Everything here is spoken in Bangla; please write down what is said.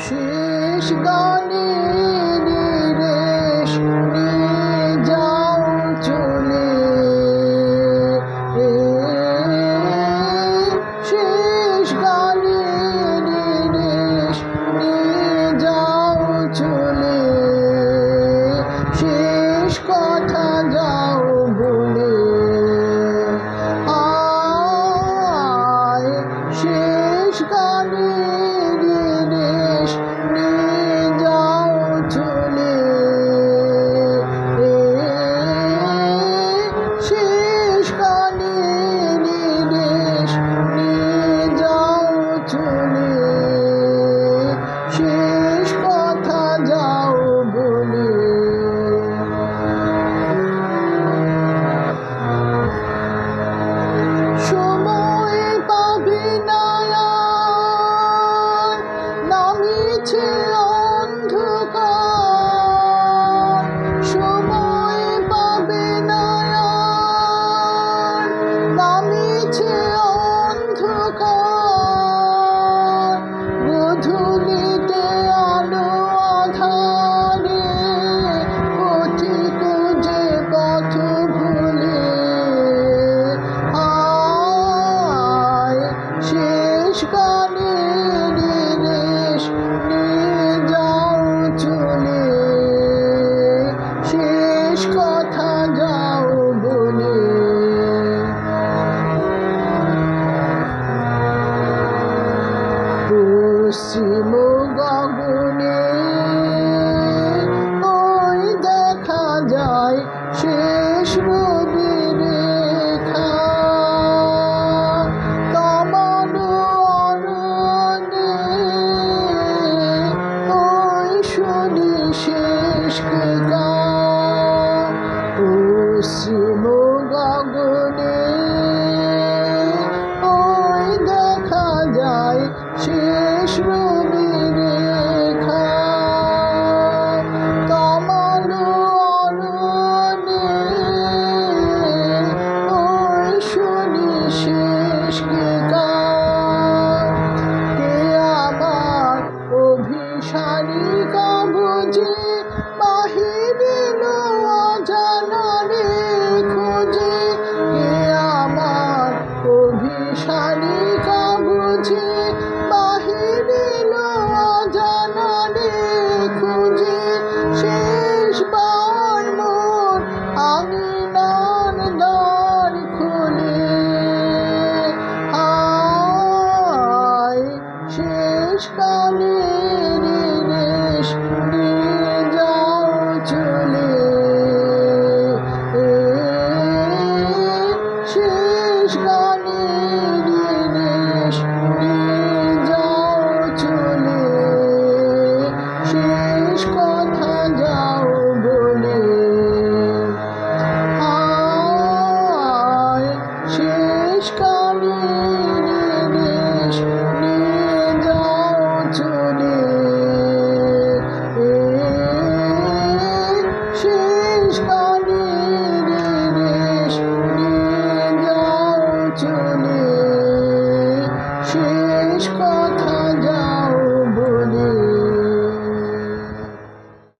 শেষ গানে নিরেশ নিয়ে যাও চলে, শেষ গানে নিরেশ নিয়ে যাও চলে, শেষ কথা যাও বলে। আয় শেষ গানে নিরেশ নিয়ে যাও চলে, শেষ গানে নিরেশ নিয়ে যাও চলে, শেষ কথা যাও বলে। সময় পাবে না আর, নামিছে অন্ধকার, সময় পাবে না আর, নামিছে অন্ধকার, গোধূলিতে আলো আঁধারে পথিক যে পথ ভুলে। আয় শেষ গানে নিরেশ নিয়ে যাও চলে, শেষ কথা যাও বলে। পশ্চিম গগনে ওই দেখা যায় শেষ রবি রেখা, কামানো অরণ্যে ওই শুনি শেষ গান। পশ্চিম গগনে ওই দেখা যায় শেষ রবি রেখা, কামানো অরণ্যে ওই শুনি শেষ গান। কে আমার অভিসারিকা বুঝে বাহিরিল অজানারে খোঁজে, কে আমার অভিসারিকা বুঝে বাহিরিল অজানারে খোঁজে, শেষবার মোর আঙিনার দ্বার খুলে। আয় শেষ গানে নিরেশ নিয়ে যাও চলে।